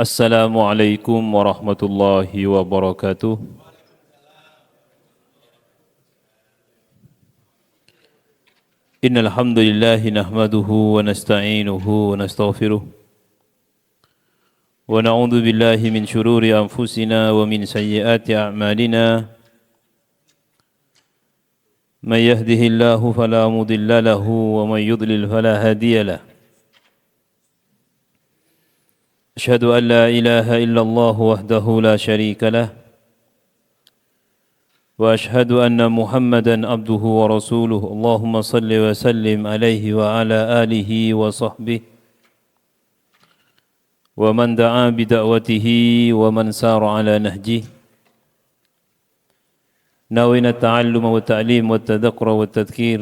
Assalamualaikum warahmatullahi wabarakatuh. Innal hamdalillah nahmaduhu wa nasta'inuhu wa nastaghfiruh wa na'udzu billahi min shururi anfusina wa min sayyiati a'malina. May yahdihillahu fala mudilla lahu wa may yudlil fala hadiya lahu. أشهد أن لا إله إلا الله وحده لا شريك له وأشهد أن محمدا عبده ورسوله اللهم صل وسلم عليه وعلى آله وصحبه ومن دعا بدعوته ومن سار على نهجه نوينا التعلم والتعليم والتذكر والتذكير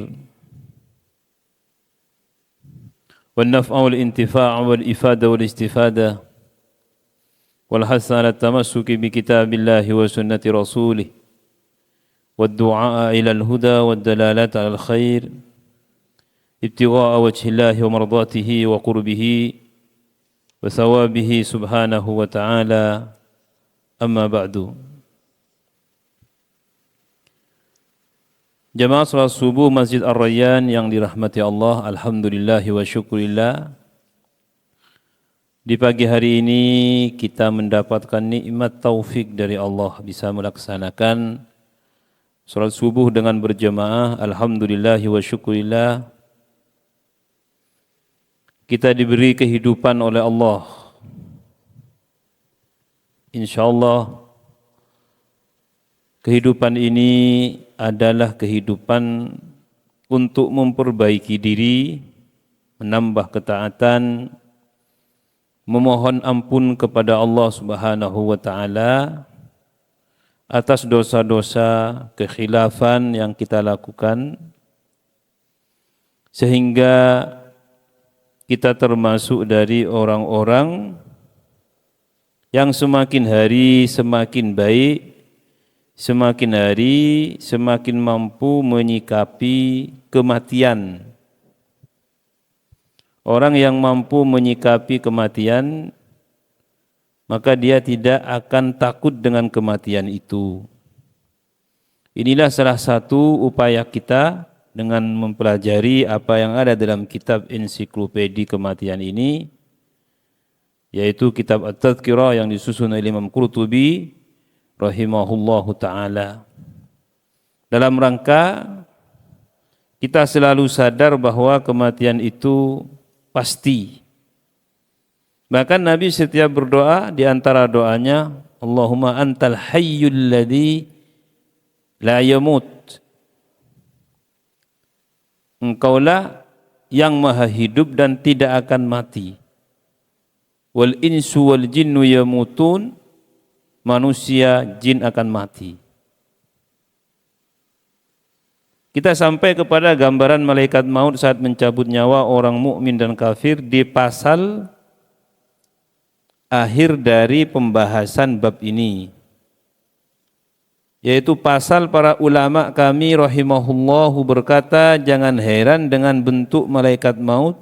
والنفع والانتفاع والإفادة والاستفادة والحث على التمسك بكتاب الله وسنة رسوله والدعاء إلى الهدى والدلالة على الخير ابتغاء وجه الله ومرضاته وقربه وثوابه سبحانه وتعالى أما بعد. Jamaah salat subuh Masjid Ar-Rayyan yang dirahmati Allah, alhamdulillah wa syukurillah. Di pagi hari ini kita mendapatkan nikmat taufik dari Allah bisa melaksanakan salat subuh dengan berjamaah, alhamdulillah wa syukurillah. Kita diberi kehidupan oleh Allah. Insyaallah kehidupan ini adalah kehidupan untuk memperbaiki diri, menambah ketaatan, memohon ampun kepada Allah Subhanahu wa taala atas dosa-dosa kekhilafan yang kita lakukan sehingga kita termasuk dari orang-orang yang semakin hari semakin baik, semakin hari semakin mampu menyikapi kematian. Orang yang mampu menyikapi kematian, maka dia tidak akan takut dengan kematian itu. Inilah salah satu upaya kita dengan mempelajari apa yang ada dalam kitab ensiklopedi kematian ini, yaitu kitab At-Tadhkirah yang disusun oleh Imam Qurtubi rahimahullahu ta'ala. Dalam rangka kita selalu sadar bahwa kematian itu pasti. Bahkan Nabi setiap berdoa di antara doanya, Allahumma antal hayyul ladzi la yamut. Engkaulah yang maha hidup dan tidak akan mati. Wal insu wal jinnu yamutun. Manusia, jin akan mati. Kita sampai kepada gambaran malaikat maut saat mencabut nyawa orang mukmin dan kafir di pasal akhir dari pembahasan bab ini, yaitu pasal para ulama kami rahimahullahu berkata, jangan heran dengan bentuk malaikat maut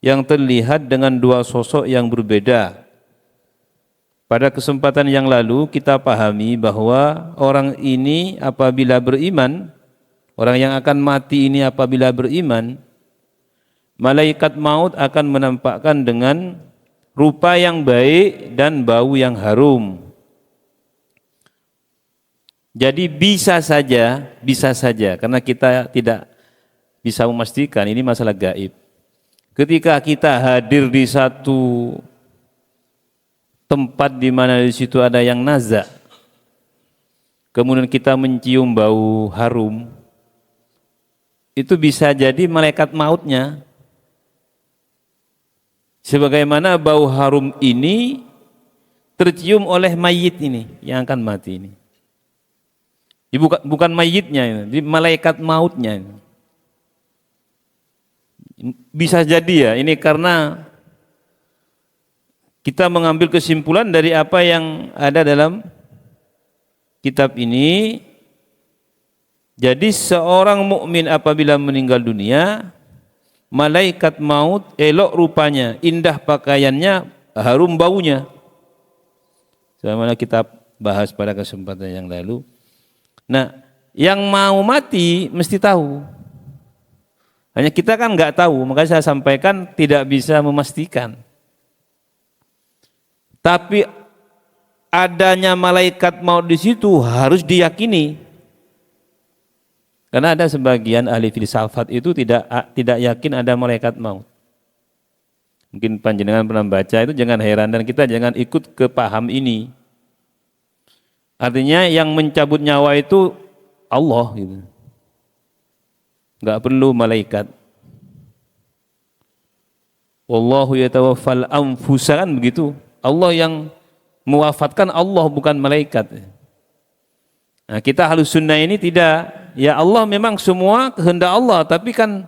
yang terlihat dengan dua sosok yang berbeda. Pada kesempatan yang lalu kita pahami bahwa orang ini apabila beriman, orang yang akan mati ini apabila beriman, malaikat maut akan menampakkan dengan rupa yang baik dan bau yang harum. Jadi bisa saja karena kita tidak bisa memastikan, ini masalah gaib. Ketika kita hadir di satu tempat di mana di situ ada yang nazak, kemudian kita mencium bau harum, itu bisa jadi malaikat mautnya. Sebagaimana bau harum ini tercium oleh mayit ini yang akan mati ini. Bukan mayitnya, ini malaikat mautnya. Bisa jadi ya, ini karena kita mengambil kesimpulan dari apa yang ada dalam kitab ini. Jadi seorang mukmin apabila meninggal dunia, malaikat maut elok rupanya, indah pakaiannya, harum baunya. Sebagaimana kita bahas pada kesempatan yang lalu. Nah, yang mau mati mesti tahu. Hanya kita kan nggak tahu, makanya saya sampaikan tidak bisa memastikan. Tapi adanya malaikat maut di situ harus diyakini. Karena ada sebagian ahli filsafat itu tidak yakin ada malaikat maut. Mungkin panjenengan pernah baca itu, jangan heran dan kita jangan ikut ke paham ini. Artinya yang mencabut nyawa itu Allah gitu. Enggak perlu malaikat. Wallahu yatawaffal anfusa, kan begitu. Allah yang mewafatkan, Allah bukan malaikat. Nah, kita Ahlus Sunnah ini tidak. Ya Allah memang semua kehendak Allah, tapi kan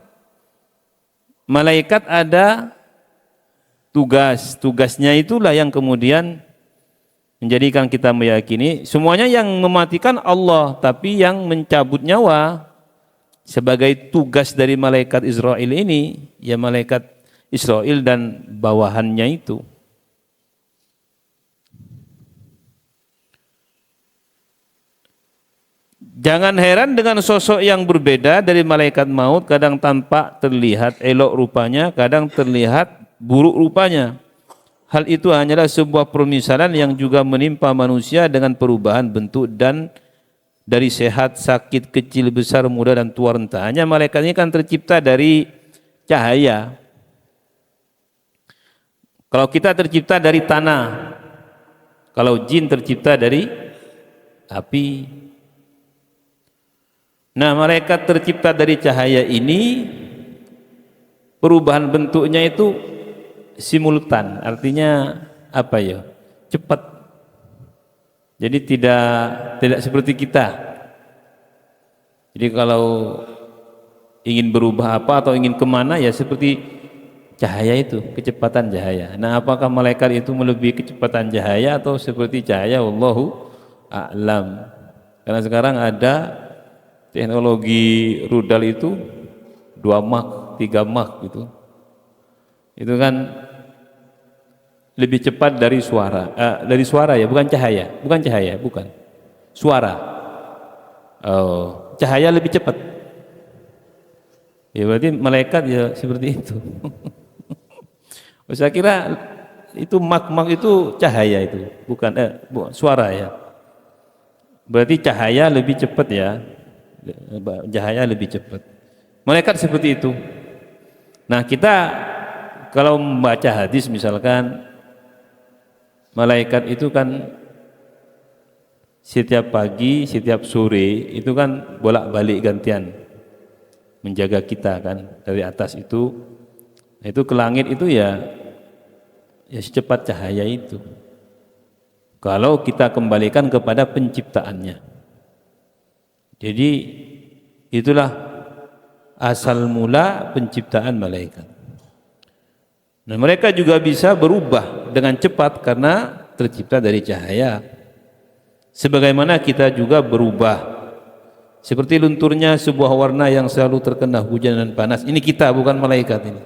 malaikat ada tugasnya itulah yang kemudian menjadikan kita meyakini semuanya yang mematikan Allah, tapi yang mencabut nyawa sebagai tugas dari malaikat Israel ini, ya malaikat Israel dan bawahannya itu. Jangan heran dengan sosok yang berbeda dari malaikat maut, kadang tampak terlihat elok rupanya, kadang terlihat buruk rupanya. Hal itu hanyalah sebuah permisalan yang juga menimpa manusia dengan perubahan bentuk dan dari sehat, sakit, kecil, besar, muda, dan tua renta. Hanya malaikat ini kan tercipta dari cahaya. Kalau kita tercipta dari tanah, kalau jin tercipta dari api. Nah, malaikat tercipta dari cahaya ini, perubahan bentuknya itu simultan, artinya apa ya? Cepat. Jadi tidak seperti kita. Jadi kalau ingin berubah apa atau ingin kemana ya seperti cahaya itu, kecepatan cahaya. Nah, apakah malaikat itu melebihi kecepatan cahaya atau seperti cahaya? Wallahu a'lam. Karena sekarang ada teknologi rudal itu 2 Mach, 3 Mach gitu. Itu kan lebih cepat dari suara. Dari suara ya, bukan cahaya, bukan. Suara. Oh, cahaya lebih cepat. Ya berarti malaikat ya seperti itu. Saya kira itu Mach itu cahaya itu, bukan suara ya. Berarti cahaya lebih cepat ya. Cahaya lebih cepat. Malaikat seperti itu. Nah, kita kalau membaca hadis misalkan malaikat itu kan setiap pagi, setiap sore itu kan bolak-balik gantian menjaga kita kan dari atas itu. Itu ke langit itu ya secepat cahaya itu. Kalau kita kembalikan kepada penciptaannya. Jadi itulah asal mula penciptaan malaikat. Nah, mereka juga bisa berubah dengan cepat karena tercipta dari cahaya. Sebagaimana kita juga berubah. Seperti lunturnya sebuah warna yang selalu terkena hujan dan panas. Ini kita, bukan malaikat ini.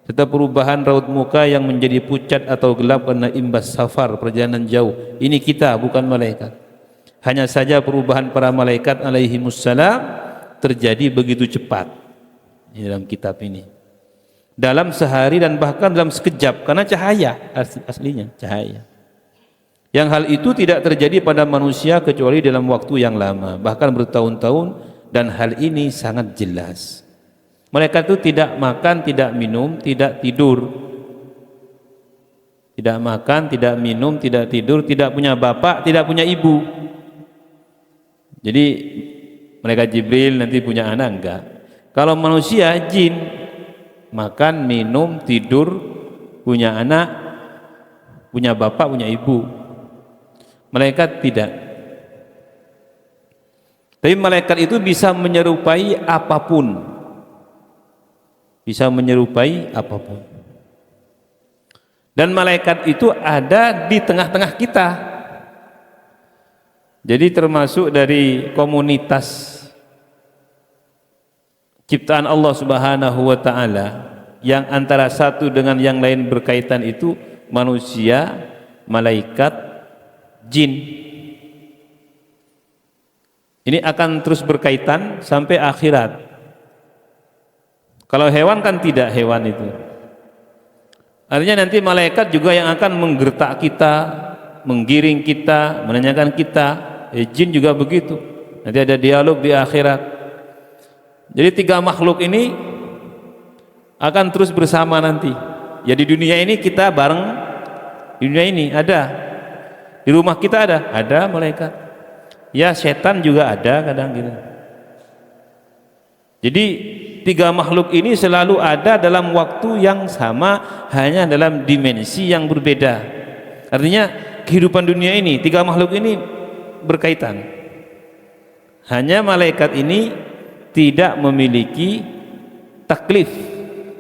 Serta perubahan raut muka yang menjadi pucat atau gelap karena imbas safar, perjalanan jauh. Ini kita, bukan malaikat. Hanya saja perubahan para malaikat alaihimussalam terjadi begitu cepat di dalam kitab ini. Dalam sehari dan bahkan dalam sekejap, karena cahaya aslinya, cahaya. Yang hal itu tidak terjadi pada manusia kecuali dalam waktu yang lama, bahkan bertahun-tahun, dan hal ini sangat jelas. Malaikat itu tidak makan, tidak minum, tidak tidur. Tidak makan, tidak minum, tidak tidur, tidak punya bapak, tidak punya ibu. Jadi malaikat Jibril nanti punya anak enggak? Kalau manusia, jin, makan, minum, tidur, punya anak, punya bapak, punya ibu. Malaikat tidak. Tapi malaikat itu bisa menyerupai apapun. Bisa menyerupai apapun. Dan malaikat itu ada di tengah-tengah kita. Jadi termasuk dari komunitas ciptaan Allah Subhanahu wa taala yang antara satu dengan yang lain berkaitan itu, manusia, malaikat, jin. Ini akan terus berkaitan sampai akhirat. Kalau hewan kan tidak, hewan itu. Artinya nanti malaikat juga yang akan menggertak kita, menggiring kita, menanyakan kita. Jin juga begitu. Nanti ada dialog di akhirat. Jadi 3 makhluk ini akan terus bersama nanti. Ya di dunia ini kita bareng, di dunia ini ada, di rumah kita ada malaikat. Ya setan juga ada kadang gitu. Jadi 3 makhluk ini selalu ada dalam waktu yang sama, hanya dalam dimensi yang berbeda. Artinya kehidupan dunia ini 3 makhluk ini berkaitan. Hanya malaikat ini tidak memiliki taklif.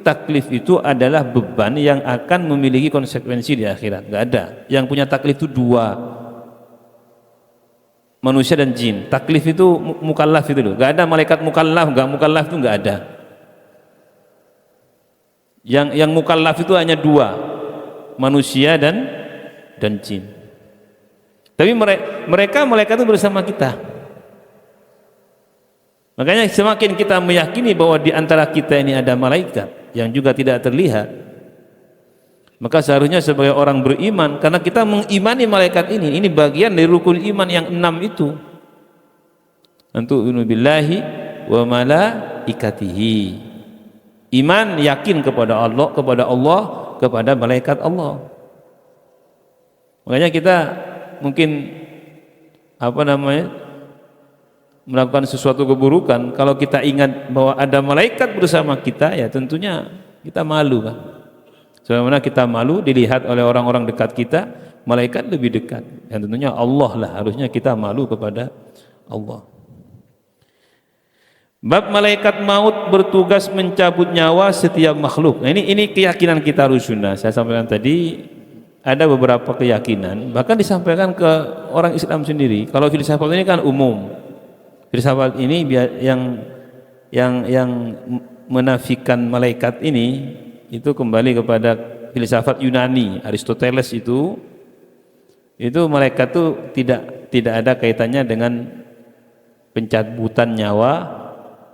Taklif itu adalah beban yang akan memiliki konsekuensi di akhirat. Gak ada. Yang punya taklif itu 2, manusia dan jin. Taklif itu mukallaf itu loh. Gak ada malaikat mukallaf, gak mukallaf itu gak ada. Yang mukallaf itu hanya 2, manusia dan jin. Tapi mereka malaikat itu bersama kita. Makanya semakin kita meyakini bahwa di antara kita ini ada malaikat yang juga tidak terlihat, maka seharusnya sebagai orang beriman, karena kita mengimani malaikat ini bagian dari rukun iman yang 6 itu. Antu'minu billahi wa malaikatihi. Iman yakin kepada Allah, kepada malaikat Allah. Makanya kita mungkin melakukan sesuatu keburukan, kalau kita ingat bahwa ada malaikat bersama kita, ya tentunya kita malu kan. Sebagaimana kita malu dilihat oleh orang-orang dekat kita, malaikat lebih dekat. Dan tentunya Allah lah, harusnya kita malu kepada Allah. Bab malaikat maut bertugas mencabut nyawa setiap makhluk. Nah, ini keyakinan kita Ahlussunnah. Saya sampaikan tadi ada beberapa keyakinan, bahkan disampaikan ke orang Islam sendiri. Kalau filsafat ini kan umum. Filsafat ini yang menafikan malaikat ini itu kembali kepada filsafat Yunani. Aristoteles itu malaikat itu tidak ada kaitannya dengan pencabutan nyawa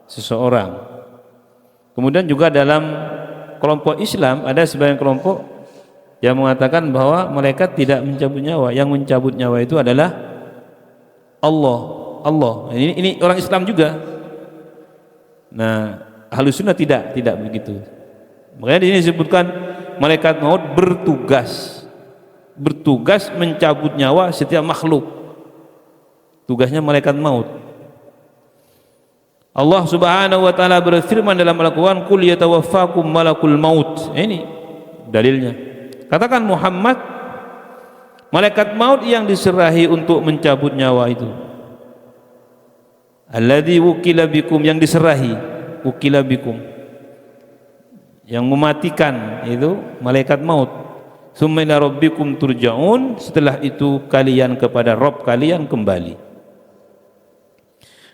seseorang. Kemudian juga dalam kelompok Islam ada sebagian kelompok yang mengatakan bahwa malaikat tidak mencabut nyawa, yang mencabut nyawa itu adalah Allah. Ini orang Islam juga. Nah, Ahlussunnah tidak begitu. Makanya di sini disebutkan malaikat maut bertugas mencabut nyawa setiap makhluk. Tugasnya malaikat maut. Allah Subhanahu wa taala berfirman dalam Al-Qur'an, "Qul yatawaffakum malakul maut." Ini dalilnya. Katakan Muhammad, malaikat maut yang diserahi untuk mencabut nyawa itu. Alladzi wukila bikum, yang diserahi, wukila bikum, yang mematikan itu malaikat maut. Summa ila rabbikum turja'un, setelah itu kalian kepada Rabb kalian kembali.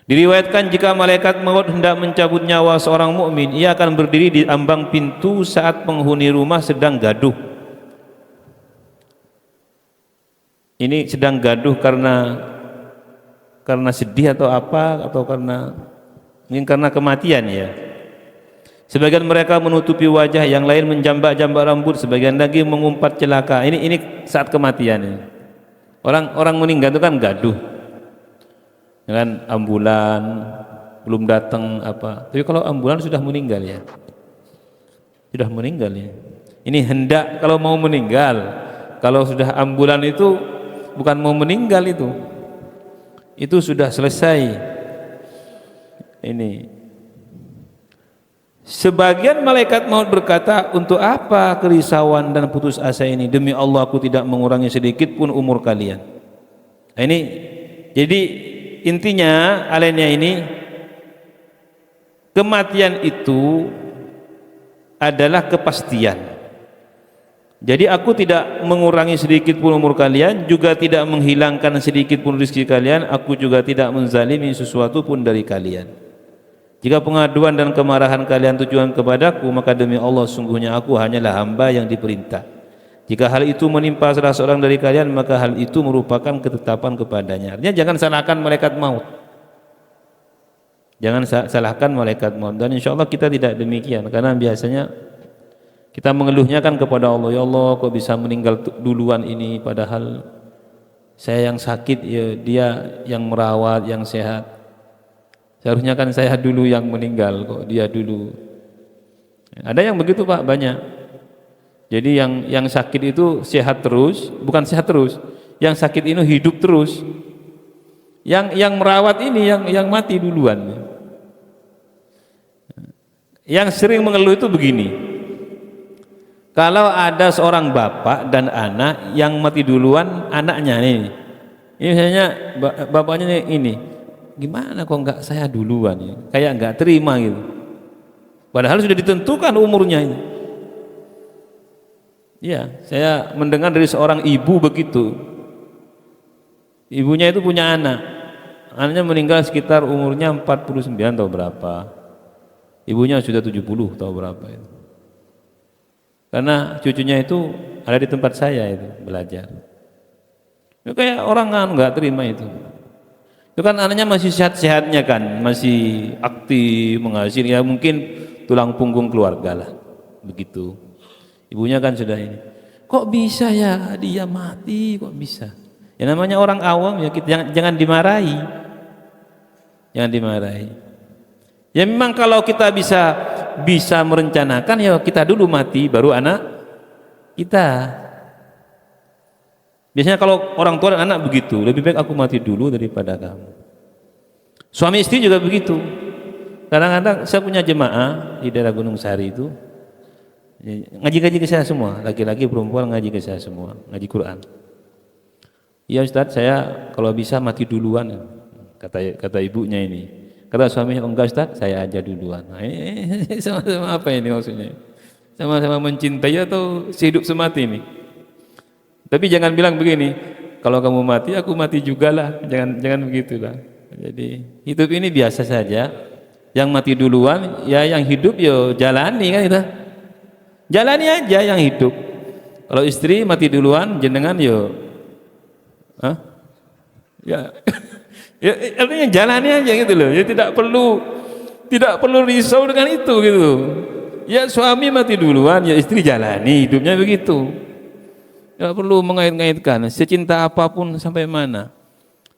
Diriwayatkan jika malaikat maut hendak mencabut nyawa seorang mukmin, ia akan berdiri di ambang pintu saat penghuni rumah sedang gaduh. Ini sedang gaduh karena sedih atau apa, atau mungkin karena kematian ya. Sebagian mereka menutupi wajah, yang lain menjambak-jambak rambut, sebagian lagi mengumpat celaka. Ini saat kematian ini. Orang meninggal itu kan gaduh, dengan ambulan belum datang apa. Tapi kalau ambulan sudah meninggal ya, Ini hendak kalau mau meninggal. Kalau sudah ambulan itu bukan mau meninggal, itu sudah selesai. Ini sebagian malaikat maut berkata, untuk apa kerisauan dan putus asa ini? Demi Allah aku tidak mengurangi sedikit pun umur kalian. Nah, ini jadi intinya alenya ini, kematian itu adalah kepastian. Jadi aku tidak mengurangi sedikit pun umur kalian, juga tidak menghilangkan sedikit pun rezeki kalian. Aku juga tidak menzalimi sesuatu pun dari kalian. Jika pengaduan dan kemarahan kalian tujuan kepadaku, maka demi Allah sungguhnya aku hanyalah hamba yang diperintah. Jika hal itu menimpa salah seorang dari kalian, maka hal itu merupakan ketetapan kepadanya. Artinya jangan salahkan malaikat maut. Jangan salahkan malaikat maut. Dan insya Allah kita tidak demikian, karena biasanya kita mengeluhnya kan kepada Allah, ya Allah kok bisa meninggal duluan ini, padahal saya yang sakit, ya dia yang merawat, yang sehat. Seharusnya kan saya dulu yang meninggal, kok dia dulu. Ada yang begitu Pak, banyak. Jadi yang sakit itu sehat terus, bukan sehat terus. Yang sakit ini hidup terus. Yang merawat ini yang mati duluan. Yang sering mengeluh itu begini. Kalau ada seorang bapak dan anak yang mati duluan anaknya ini. Ini misalnya bapaknya ini, gimana kok enggak saya duluan ya? Kayak enggak terima gitu. Padahal sudah ditentukan umurnya ini. Ya, saya mendengar dari seorang ibu begitu. Ibunya itu punya anak. Anaknya meninggal sekitar umurnya 49 atau berapa. Ibunya sudah 70 atau berapa itu. Karena cucunya itu ada di tempat saya itu belajar. Itu kayak orang kan enggak terima itu. Itu kan anaknya masih sehat-sehatnya kan, masih aktif menghasilkan, ya mungkin tulang punggung keluarga lah. Begitu. Ibunya kan sudah ini, kok bisa ya dia mati, kok bisa? Ya namanya orang awam ya, kita jangan dimarahi, jangan dimarahi. Ya memang kalau kita bisa merencanakan, ya kita dulu mati, baru anak kita. Biasanya kalau orang tua dan anak begitu, lebih baik aku mati dulu daripada kamu. Suami istri juga begitu. Kadang-kadang saya punya jemaah di daerah Gunung Sari itu. Ngaji-ngaji ke saya semua, laki-laki perempuan ngaji ke saya semua, ngaji Quran. Iya Ustaz, saya kalau bisa mati duluan, kata ibunya ini. Kata suaminya, enggak Ustaz, saya aja duluan. Nah, sama-sama apa ini maksudnya? Sama-sama mencintai atau hidup semati ini? Tapi jangan bilang begini, kalau kamu mati, aku mati juga lah. Jangan begitulah. Jadi hidup ini biasa saja. Yang mati duluan, ya yang hidup yo jalani kan itu. Jalani aja yang hidup. Kalau istri mati duluan, jenengan yo, ya, ya artinya jalani aja gitu loh. Ya tidak perlu risau dengan itu gitu. Ya suami mati duluan, ya istri jalani hidupnya begitu. Tidak perlu mengait-ngaitkan. Secinta apapun sampai mana,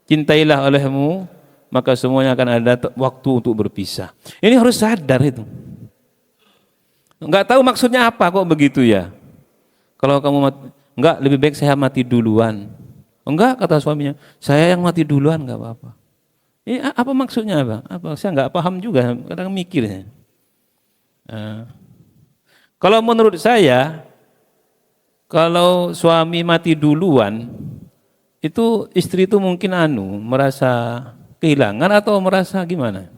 cintailah olehmu, maka semuanya akan ada waktu untuk berpisah. Ini harus sadar itu. Enggak tahu maksudnya apa kok begitu ya. Kalau kamu mati, enggak, lebih baik saya mati duluan. Enggak, kata suaminya, saya yang mati duluan enggak apa-apa. Ini apa maksudnya Bang? Apa? Saya enggak paham juga, kadang mikirnya. Kalau menurut saya, kalau suami mati duluan, itu istri itu mungkin merasa kehilangan atau merasa gimana?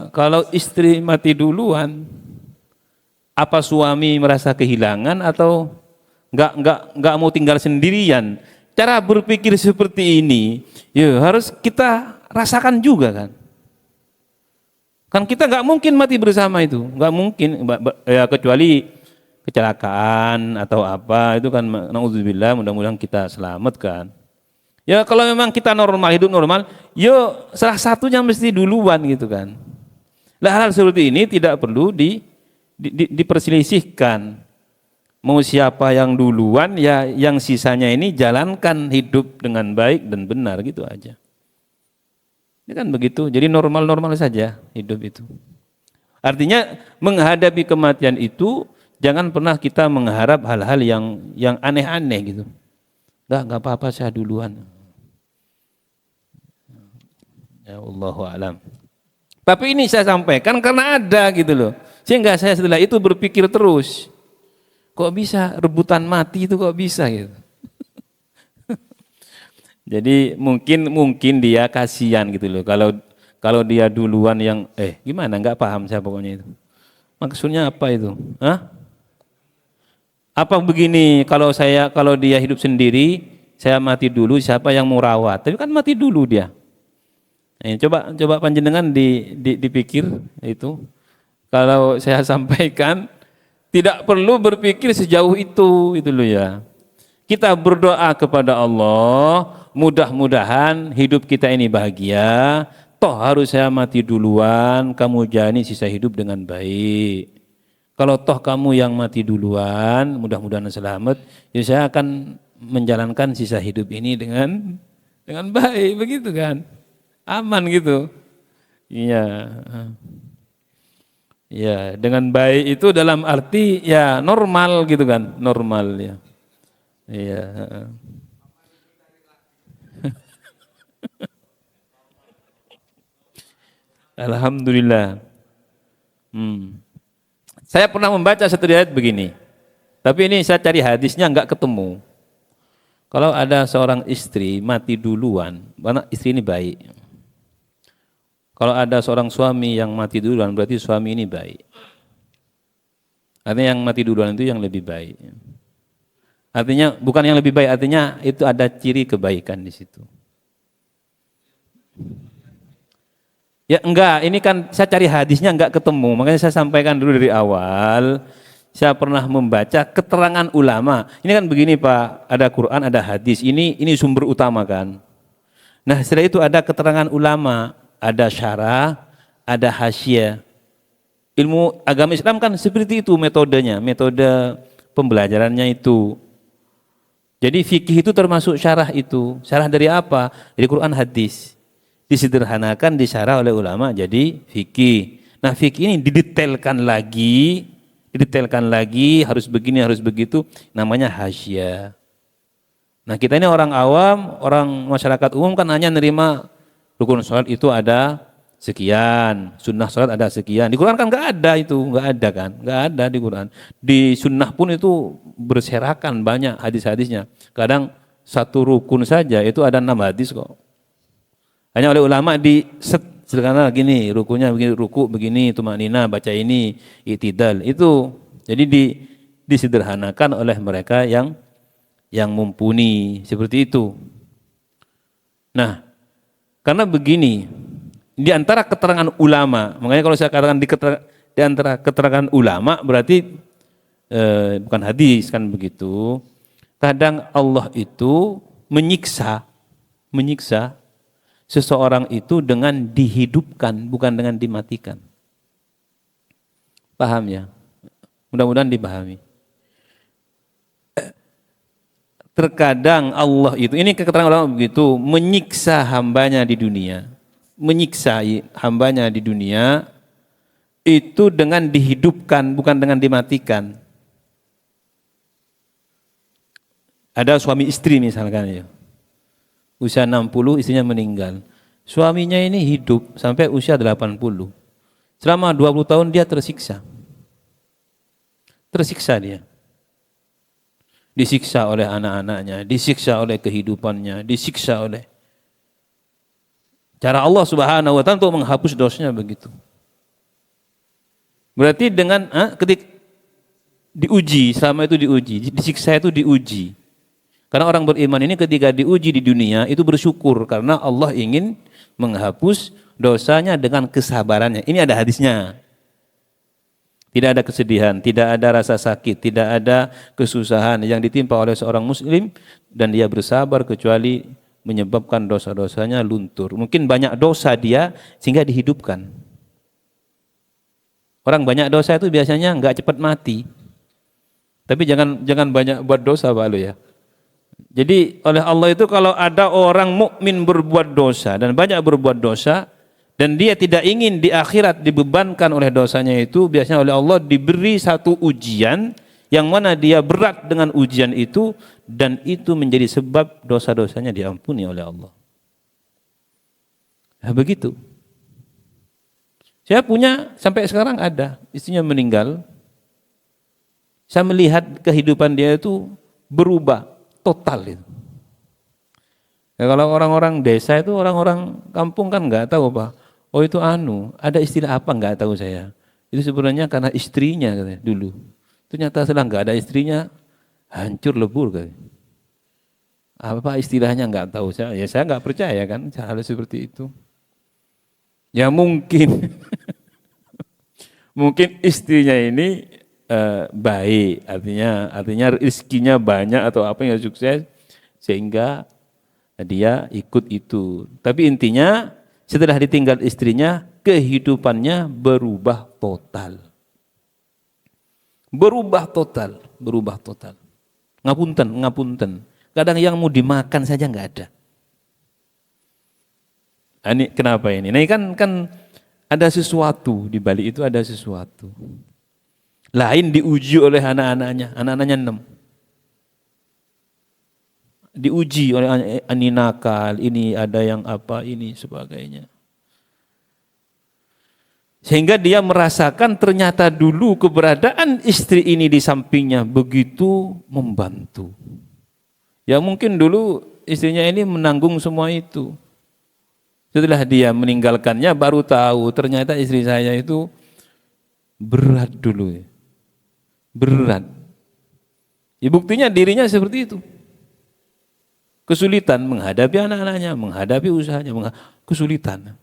Kalau istri mati duluan, apa suami merasa kehilangan atau enggak mau tinggal sendirian? Cara berpikir seperti ini, ya harus kita rasakan juga kan. Kan kita enggak mungkin mati bersama itu, enggak mungkin, ya kecuali kecelakaan atau apa, itu kan naudzubillah, mudah-mudahan kita selamatkan. Ya kalau memang kita normal, hidup normal, yo salah satunya mesti duluan gitu kan. Lah hal seperti ini tidak perlu diperselisihkan. Mau siapa yang duluan, ya yang sisanya ini jalankan hidup dengan baik dan benar gitu aja. Ini kan begitu, jadi normal-normal saja hidup itu. Artinya menghadapi kematian itu jangan pernah kita mengharap hal-hal yang aneh-aneh gitu. Enggak apa-apa saya duluan. Ya Allahu a'lam. Tapi ini saya sampaikan karena ada gitu loh. Sehingga saya setelah itu berpikir terus, kok bisa rebutan mati itu kok bisa gitu. Jadi mungkin dia kasihan gitu loh. Kalau dia duluan yang gimana enggak paham saya pokoknya itu. Maksudnya apa itu? Apa begini, kalau dia hidup sendiri, saya mati dulu, siapa yang mau rawat? Tapi kan mati dulu dia. Coba panjenengan dipikir itu. Kalau saya sampaikan Tidak perlu berpikir sejauh itu loh ya. Kita berdoa kepada Allah, mudah-mudahan hidup kita ini bahagia. Toh harus saya mati duluan, kamu jalani sisa hidup dengan baik. Kalau toh kamu yang mati duluan, mudah-mudahan selamat, ya saya akan menjalankan sisa hidup ini dengan baik, begitu kan? Aman gitu. Iya. Ya, dengan baik itu dalam arti ya normal gitu kan, normal ya. Iya. Alhamdulillah. Saya pernah membaca satu riwayat begini, tapi ini saya cari hadisnya nggak ketemu. Kalau ada seorang istri mati duluan, mana istri ini baik. Kalau ada seorang suami yang mati duluan, berarti suami ini baik. Artinya yang mati duluan itu yang lebih baik. Artinya bukan yang lebih baik, artinya itu ada ciri kebaikan di situ. Ya enggak, ini kan saya cari hadisnya enggak ketemu, makanya saya sampaikan dulu dari awal. Saya pernah membaca keterangan ulama. Ini kan begini Pak, ada Quran, ada hadis. Ini sumber utama kan. Nah setelah itu ada keterangan ulama, ada syarah, ada hasyiah. Ilmu agama Islam kan seperti itu metodenya, metode pembelajarannya itu. Jadi fikih itu termasuk syarah itu. Syarah dari apa? Dari Quran hadis. Disederhanakan, disyarah oleh ulama jadi fikih. Nah fikih ini didetailkan lagi, harus begini, harus begitu, namanya hasyiah. Nah kita ini orang awam, orang masyarakat umum kan hanya nerima rukun sholat itu ada sekian, sunnah sholat ada sekian. Di Quran kan nggak ada itu, nggak ada di Quran. Di sunnah pun itu berserakan banyak hadis-hadisnya. Kadang satu rukun saja itu ada 6 hadis kok. Hanya oleh ulama di sederhana gini, rukunya begini, ruku begini, tumanina, baca ini, i'tidal. Itu jadi disederhanakan oleh mereka yang mumpuni seperti itu. Nah, karena begini, di antara keterangan ulama, makanya kalau saya katakan di antara keterangan ulama berarti bukan hadis kan begitu. Kadang Allah itu menyiksa seseorang itu dengan dihidupkan, bukan dengan dimatikan. Paham ya? Mudah-mudahan dipahami. Terkadang Allah itu, ini keterangan ulama begitu, menyiksa hambanya di dunia. Menyiksa hambanya di dunia itu dengan dihidupkan, bukan dengan dimatikan. Ada suami istri misalkan ya. Usia 60 istrinya meninggal. Suaminya ini hidup sampai usia 80. Selama 20 tahun dia tersiksa. Tersiksa dia. Disiksa oleh anak-anaknya, disiksa oleh kehidupannya, disiksa oleh cara Allah Subhanahu wa taala untuk menghapus dosanya begitu. Berarti dengan ketika diuji, selama itu diuji, disiksa itu diuji. Karena orang beriman ini ketika diuji di dunia itu bersyukur karena Allah ingin menghapus dosanya dengan kesabarannya. Ini ada hadisnya. Tidak ada kesedihan, tidak ada rasa sakit, tidak ada kesusahan yang ditimpa oleh seorang muslim dan dia bersabar kecuali menyebabkan dosa-dosanya luntur. Mungkin banyak dosa dia sehingga dihidupkan. Orang banyak dosa itu biasanya enggak cepat mati. Tapi jangan banyak buat dosa Pak Lu ya. Jadi oleh Allah itu kalau ada orang mukmin berbuat dosa dan banyak berbuat dosa dan dia tidak ingin di akhirat dibebankan oleh dosanya itu, biasanya oleh Allah diberi satu ujian yang mana dia berat dengan ujian itu dan itu menjadi sebab dosa-dosanya diampuni oleh Allah. Nah, begitu. Saya punya sampai sekarang ada, istrinya meninggal. Saya melihat kehidupan dia itu berubah total itu. Ya, kalau orang-orang desa itu orang-orang kampung kan nggak tahu Pak. Oh itu ada istilah apa nggak tahu saya. Itu sebenarnya karena istrinya katanya, dulu. Ternyata setelah nggak ada istrinya hancur lebur katanya. Apa istilahnya nggak tahu saya. Ya saya nggak percaya kan hal seperti itu. Ya mungkin mungkin istrinya ini baik, artinya rezekinya banyak atau apa yang sukses sehingga dia ikut itu. Tapi intinya setelah ditinggal istrinya kehidupannya berubah total. Berubah total. Ngapunten. Kadang yang mau dimakan saja nggak ada. Ini kenapa ini? Nah, kan ada sesuatu di balik itu, ada sesuatu. Lain diuji oleh anak-anaknya 6. Diuji oleh ini nakal, ini ada yang apa, ini sebagainya. Sehingga dia merasakan ternyata dulu keberadaan istri ini di sampingnya begitu membantu. Ya mungkin dulu istrinya ini menanggung semua itu. Setelah dia meninggalkannya baru tahu ternyata istri saya itu berat dulu. Berat. Ya, buktinya dirinya seperti itu. Kesulitan menghadapi anak-anaknya, menghadapi usahanya, kesulitan.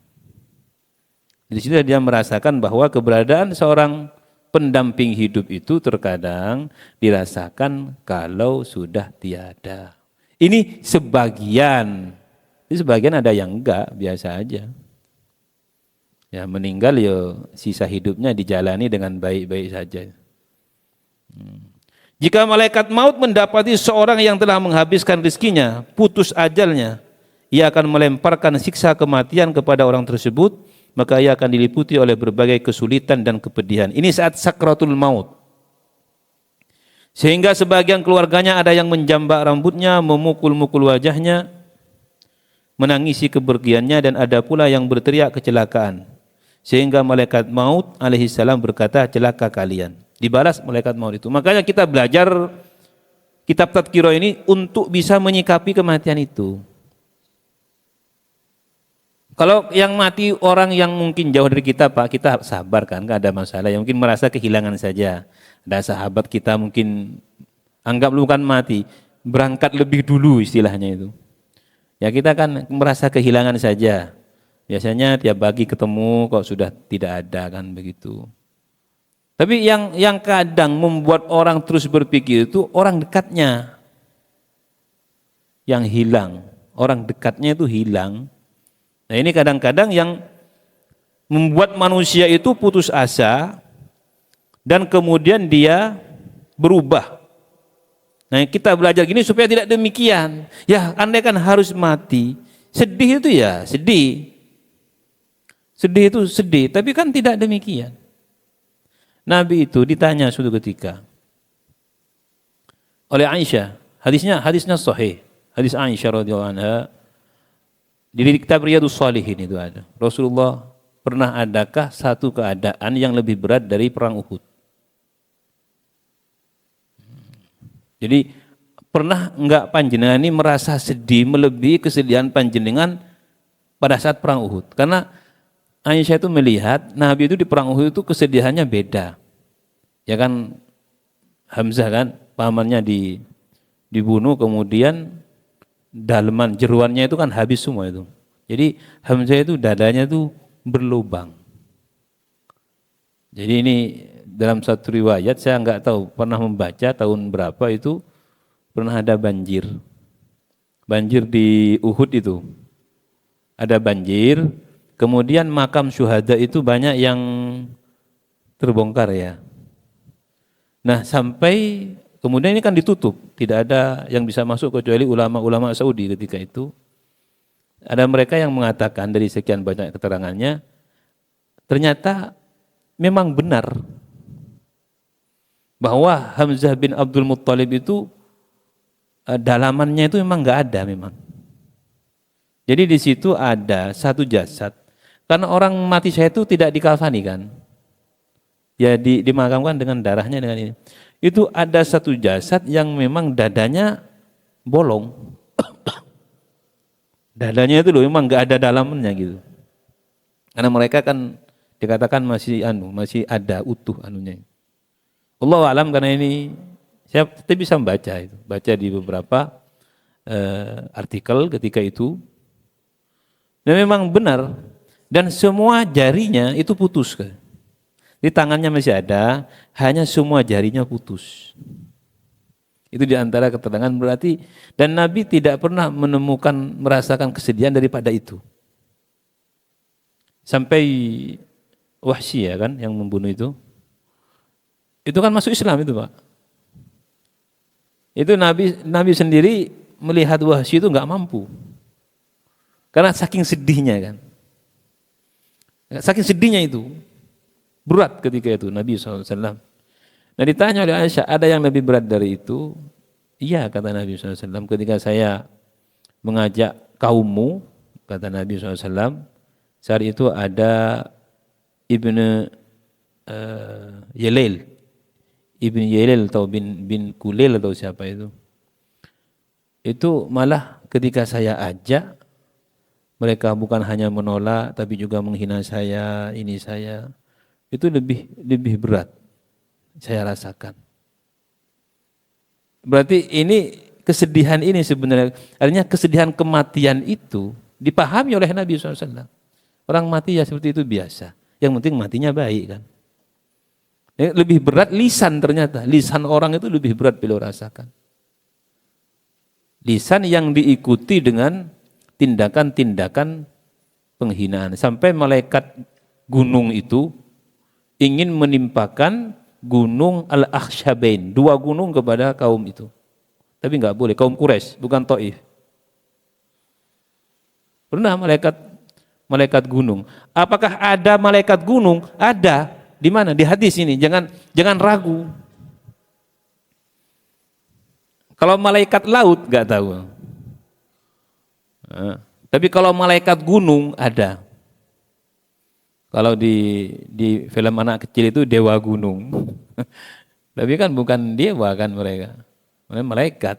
Di situ dia merasakan bahwa keberadaan seorang pendamping hidup itu terkadang dirasakan kalau sudah tiada. Ini sebagian ada yang enggak, biasa aja. Ya meninggal ya sisa hidupnya dijalani dengan baik-baik saja. Jika malaikat maut mendapati seorang yang telah menghabiskan rezekinya, putus ajalnya, ia akan melemparkan siksa kematian kepada orang tersebut, maka ia akan diliputi oleh berbagai kesulitan dan kepedihan. Ini saat sakratul maut. Sehingga sebagian keluarganya ada yang menjambak rambutnya, memukul-mukul wajahnya, menangisi kepergiannya, dan ada pula yang berteriak kecelakaan. Sehingga malaikat maut alaihi salam berkata, celaka kalian. Dibalas malaikat maut itu. Makanya kita belajar kitab Tadkirah ini untuk bisa menyikapi kematian itu. Kalau yang mati orang yang mungkin jauh dari kita, Pak, kita sabar kan, nggak ada masalah. Yang mungkin merasa kehilangan saja. Ada sahabat kita mungkin anggap bukan mati, berangkat lebih dulu istilahnya itu. Ya kita kan merasa kehilangan saja. Biasanya tiap pagi ketemu kok sudah tidak ada kan begitu. Tapi yang kadang membuat orang terus berpikir itu orang dekatnya yang hilang. Orang dekatnya itu hilang. Nah ini kadang-kadang yang membuat manusia itu putus asa dan kemudian dia berubah. Nah kita belajar gini supaya tidak demikian. Ya andai kan harus mati, sedih itu ya sedih. Sedih itu sedih, tapi kan tidak demikian. Nabi itu ditanya suatu ketika oleh Aisyah, hadisnya sahih, hadis Aisyah radhiyallahu anha. Di kitab Riyadhus Shalihin itu ada. Rasulullah pernah adakah satu keadaan yang lebih berat dari perang Uhud? Jadi pernah enggak panjenengan ini merasa sedih melebihi kesedihan panjenengan pada saat perang Uhud? Karena Aisyah itu melihat Nabi itu di perang Uhud itu kesedihannya beda. Ya kan Hamzah kan pamannya dibunuh, kemudian daleman jeruannya itu kan habis semua itu. Jadi Hamzah itu dadanya itu berlubang. Jadi ini dalam satu riwayat saya enggak tahu pernah membaca tahun berapa itu pernah ada banjir. Banjir di Uhud itu. Ada banjir, kemudian makam syuhada itu banyak yang terbongkar ya. Nah, sampai kemudian ini kan ditutup, tidak ada yang bisa masuk kecuali ulama-ulama Saudi ketika itu. Ada mereka yang mengatakan dari sekian banyak keterangannya, ternyata memang benar bahwa Hamzah bin Abdul Muttalib itu dalamannya itu memang enggak ada memang. Jadi di situ ada satu jasad. Karena orang mati saya itu tidak dikafani kan. Ya dimakamkan dengan darahnya dengan ini. Itu ada satu jasad yang memang dadanya bolong. Dadanya itu loh memang enggak ada dalamannya gitu. Karena mereka kan dikatakan masih ada utuh anunya. Allahu a'lam, karena ini saya bisa membaca itu, baca di beberapa artikel ketika itu. Dan memang benar, dan semua jarinya itu putus kan. Di tangannya masih ada, hanya semua jarinya putus. Itu di antara keterangan berarti, dan Nabi tidak pernah merasakan kesedihan daripada itu. Sampai Wahsy ya kan yang membunuh itu kan masuk Islam itu Pak. Itu Nabi sendiri melihat Wahsy itu nggak mampu. Karena saking sedihnya kan. Saking sedihnya itu. Berat ketika itu Nabi SAW. Nah ditanya oleh Aisyah, ada yang lebih berat dari itu? Iya kata Nabi SAW, ketika saya mengajak kaummu, kata Nabi SAW, saat itu ada Ibnu Yalail, Ibnu Yalail atau bin Kulail atau siapa itu. Itu malah ketika saya ajak, mereka bukan hanya menolak, tapi juga menghina saya, ini saya. Itu lebih berat saya rasakan. Berarti ini kesedihan ini sebenarnya, artinya kesedihan kematian itu dipahami oleh Nabi SAW. Orang mati ya seperti itu biasa. Yang penting matinya baik kan. Lebih berat lisan ternyata. Lisan orang itu lebih berat beliau rasakan. Lisan yang diikuti dengan tindakan-tindakan penghinaan. Sampai malaikat gunung itu ingin menimpakan gunung Al-Akhsyabain, 2 gunung kepada kaum itu. Tapi enggak boleh, kaum Quraisy, bukan Taif. Pernah malaikat gunung. Apakah ada malaikat gunung? Ada. Di mana? Di hadis ini. Jangan ragu. Kalau malaikat laut enggak tahu. Tapi kalau malaikat gunung ada. Kalau di film anak kecil itu dewa gunung. Tapi kan bukan dewa kan mereka. Mereka malaikat.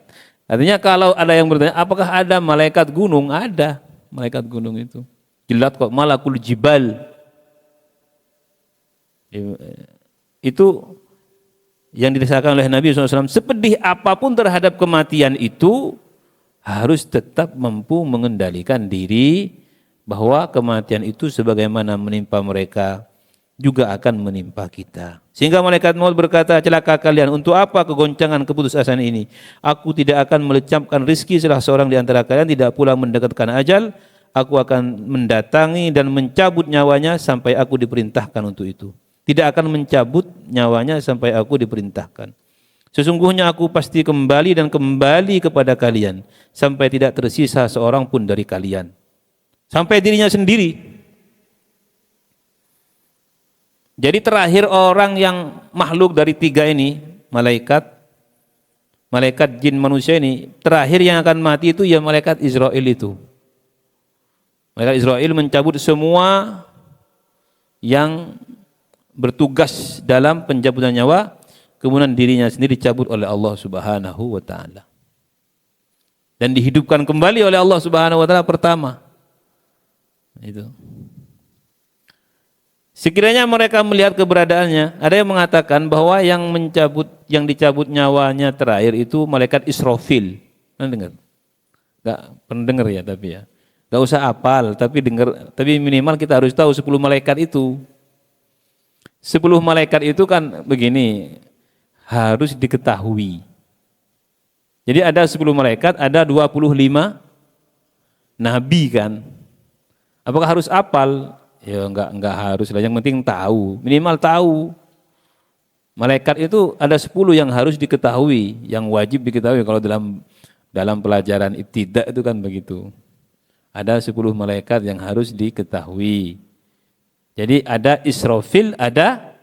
Artinya kalau ada yang bertanya, apakah ada malaikat gunung? Ada malaikat gunung itu. Jilat kok malakul jibal. Itu yang dirasakan oleh Nabi SAW. Sepedih apapun terhadap kematian itu, harus tetap mampu mengendalikan diri, bahwa kematian itu sebagaimana menimpa mereka juga akan menimpa kita. Sehingga malaikat maut berkata, celaka kalian, untuk apa kegoncangan keputusasaan ini? Aku tidak akan melecapkan rizki salah seorang di antara kalian, tidak pula mendekatkan ajal. Aku akan mendatangi dan mencabut nyawanya sampai aku diperintahkan untuk itu. Tidak akan mencabut nyawanya sampai aku diperintahkan. Sesungguhnya aku pasti kembali dan kembali kepada kalian sampai tidak tersisa seorang pun dari kalian. Sampai dirinya sendiri. Jadi terakhir orang yang makhluk dari 3 ini, malaikat jin, manusia ini, terakhir yang akan mati itu ya malaikat Israel itu. Malaikat Israel mencabut semua yang bertugas dalam pencabutan nyawa, kemudian dirinya sendiri dicabut oleh Allah Subhanahu wa taala. Dan dihidupkan kembali oleh Allah Subhanahu wa taala pertama. Itu. Sekiranya mereka melihat keberadaannya, ada yang mengatakan bahwa yang dicabut nyawanya terakhir itu malaikat Israfil. Pernah dengar? Enggak pernah dengar ya, tapi ya. Enggak usah hafal, tapi dengar, tapi minimal kita harus tahu 10 malaikat itu. 10 malaikat itu kan begini, harus diketahui. Jadi ada 10 malaikat, ada 25 nabi kan. Apakah harus hafal? Ya enggak harus lah, yang penting tahu, minimal tahu. Malaikat itu ada 10 yang harus diketahui, yang wajib diketahui kalau dalam pelajaran ibtidah itu kan begitu. Ada 10 malaikat yang harus diketahui. Jadi ada Israfil, ada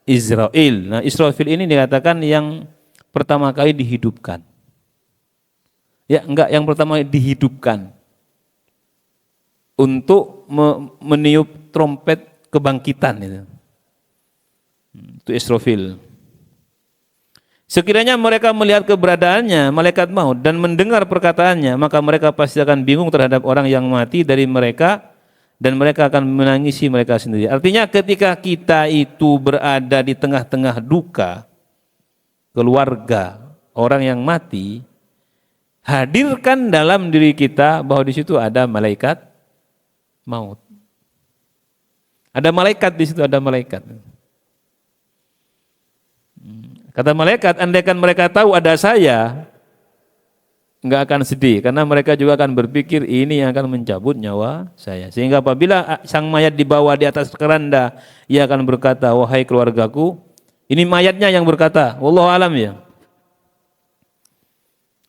Israel. Nah, Israfil ini dikatakan yang pertama kali dihidupkan. Ya enggak, yang pertama kali dihidupkan untuk meniup trompet kebangkitan itu. Itu Israfil. Sekiranya mereka melihat keberadaannya, malaikat maut, dan mendengar perkataannya, maka mereka pasti akan bingung terhadap orang yang mati dari mereka, dan mereka akan menangisi mereka sendiri. Artinya ketika kita itu berada di tengah-tengah duka, keluarga, orang yang mati, hadirkan dalam diri kita bahwa di situ ada malaikat maut. Ada malaikat di situ, ada malaikat. Kata malaikat, andaikan mereka tahu ada saya, enggak akan sedih, karena mereka juga akan berpikir ini yang akan mencabut nyawa saya. Sehingga apabila sang mayat dibawa di atas keranda, ia akan berkata, wahai keluargaku, ini mayatnya yang berkata, wallahu alam ya.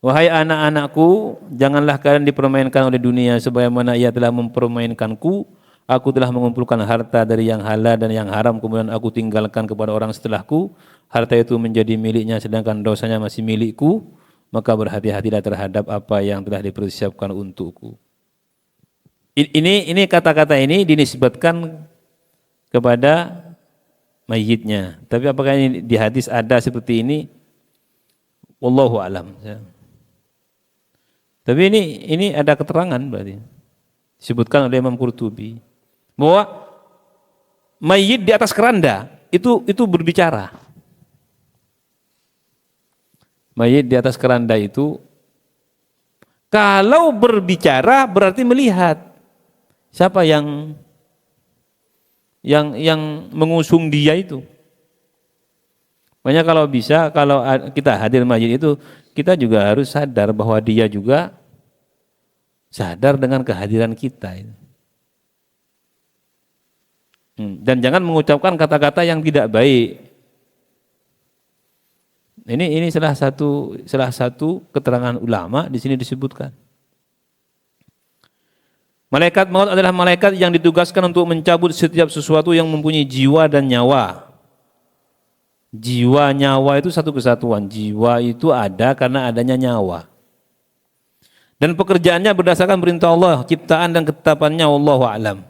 Wahai anak-anakku, janganlah kalian dipermainkan oleh dunia sebagaimana ia telah mempermainkanku. Aku telah mengumpulkan harta dari yang halal dan yang haram, kemudian aku tinggalkan kepada orang setelahku. Harta itu menjadi miliknya sedangkan dosanya masih milikku. Maka berhati-hatilah terhadap apa yang telah dipersiapkan untukku. Ini kata-kata ini dinisbatkan kepada mayitnya. Tapi apakah ini di hadis ada seperti ini? Wallahu alam. Tapi ini ada keterangan berarti. Disebutkan oleh Imam Qurtubi bahwa mayit di atas keranda itu berbicara. Mayit di atas keranda itu kalau berbicara berarti melihat siapa yang mengusung dia itu. Makanya kalau bisa, kalau kita hadir mayit itu, kita juga harus sadar bahwa dia juga sadar dengan kehadiran kita. Dan jangan mengucapkan kata-kata yang tidak baik. Ini salah satu keterangan ulama di sini disebutkan. Malaikat maut adalah malaikat yang ditugaskan untuk mencabut setiap sesuatu yang mempunyai jiwa dan nyawa. Jiwa nyawa itu satu kesatuan. Jiwa itu ada karena adanya nyawa. Dan pekerjaannya berdasarkan perintah Allah, ciptaan dan ketetapannya, wallahu a'lam.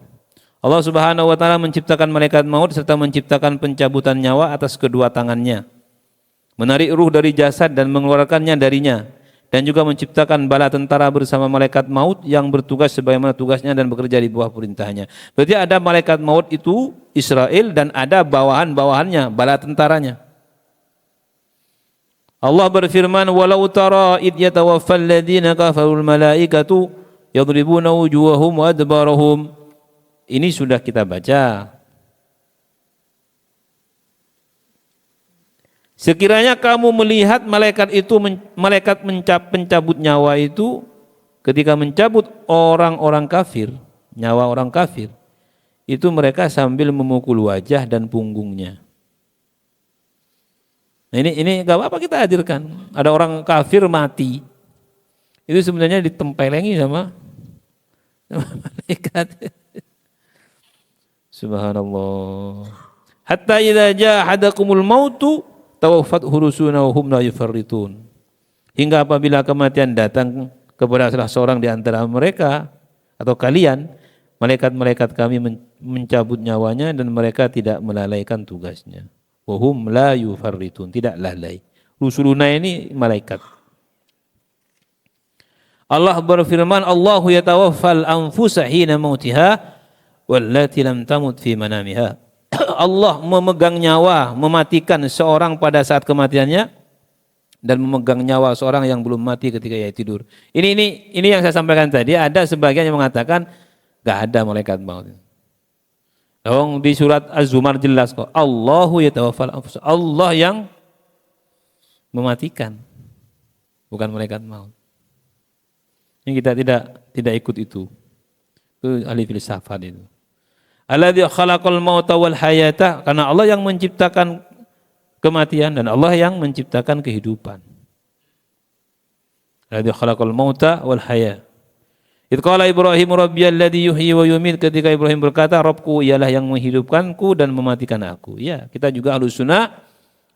Allah Subhanahu wa taala menciptakan malaikat maut serta menciptakan pencabutan nyawa atas kedua tangannya. Menarik ruh dari jasad dan mengeluarkannya darinya, dan juga menciptakan bala tentara bersama malaikat maut yang bertugas sebagaimana tugasnya dan bekerja di bawah perintahnya. Berarti ada malaikat maut itu Israel dan ada bawahan-bawahannya, bala tentaranya. Allah berfirman, walau tara id yatawaffal ladzina kafarul malaikatu yadribuna wujuhahum wa adbarahum. Ini sudah kita baca. Sekiranya kamu melihat malaikat itu, malaikat pencabut nyawa itu ketika mencabut orang-orang kafir, nyawa orang kafir, itu mereka sambil memukul wajah dan punggungnya. Nah ini gak apa-apa kita hadirkan. Ada orang kafir mati, itu sebenarnya ditempelengi sama malaikat. Subhanallah. Hatta idza jaa ahadakumul mautu tawaffat hurusuna wa hum la yufarritun. Hingga apabila kematian datang kepada salah seorang di antara mereka atau kalian, malaikat-malaikat kami mencabut nyawanya dan mereka tidak melalaikan tugasnya. Wa hum la yufarritun, tidak lalai. Rusuluna ini malaikat. Allah berfirman, Allahu yatawaffal anfusa hina mautiha wallati lam tamut fi manamiha. Allah memegang nyawa, mematikan seorang pada saat kematiannya dan memegang nyawa seorang yang belum mati ketika ia tidur. Ini yang saya sampaikan tadi. Ada sebagian yang mengatakan enggak ada malaikat maut. Di surat Az-Zumar jelas kok, Allahu yatawaffal anfus. Allah yang mematikan, bukan malaikat maut. Ini kita tidak ikut itu. Itu ahli filsafat itu. Alladzi khalaqal mauta wal hayata, karena Allah yang menciptakan kematian dan Allah yang menciptakan kehidupan. Alladzi khalaqal mauta wal hayata. Idz qala Ibrahim rabbiyalladzi yuhyi wa yumiit, ketika Ibrahim berkata, Rabbku ialah yang menghidupkanku dan mematikan aku. Ya, kita juga Ahlus Sunnah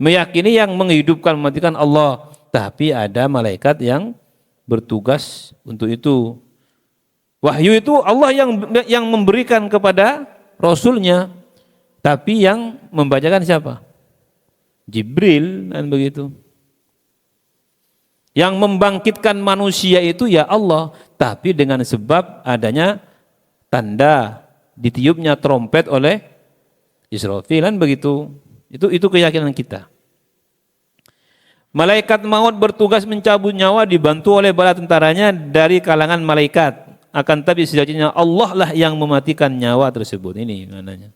meyakini yang menghidupkan mematikan Allah, tapi ada malaikat yang bertugas untuk itu. Wahyu itu Allah yang memberikan kepada Rasulnya, tapi yang membacakan siapa? Jibril, dan begitu. Yang membangkitkan manusia itu ya Allah, tapi dengan sebab adanya tanda ditiupnya trompet oleh Israfil, kan begitu. Itu keyakinan kita. Malaikat maut bertugas mencabut nyawa dibantu oleh bala tentaranya dari kalangan malaikat. Akan tapi sejatinya Allah lah yang mematikan nyawa tersebut. Ini maknanya.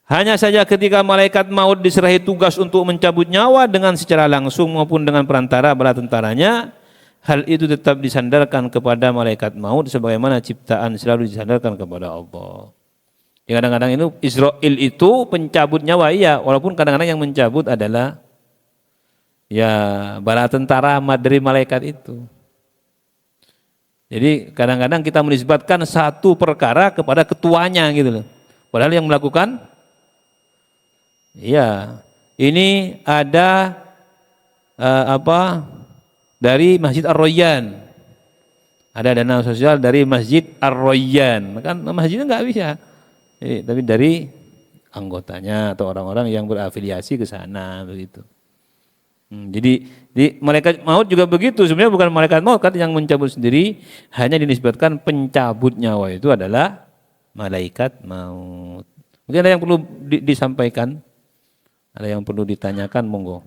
Hanya saja ketika malaikat maut diserahi tugas untuk mencabut nyawa dengan secara langsung maupun dengan perantara bala tentaranya, hal itu tetap disandarkan kepada malaikat maut sebagaimana ciptaan selalu disandarkan kepada Allah. Kadang-kadang itu Israel itu pencabut nyawa, iya, walaupun kadang-kadang yang mencabut adalah ya bala tentara dari malaikat itu. Jadi kadang-kadang kita menisbatkan satu perkara kepada ketuanya gitu loh. Padahal yang melakukan, iya, ini ada dari Masjid Ar-Royan. Ada dana sosial dari Masjid Ar-Royan. Kan masjidnya nggak bisa. Tapi dari anggotanya atau orang-orang yang berafiliasi ke sana begitu. Jadi malaikat maut juga begitu. Sebenarnya bukan malaikat maut kan yang mencabut sendiri, hanya dinisbatkan pencabut nyawa itu adalah malaikat maut. Mungkin ada yang perlu disampaikan, ada yang perlu ditanyakan, monggo.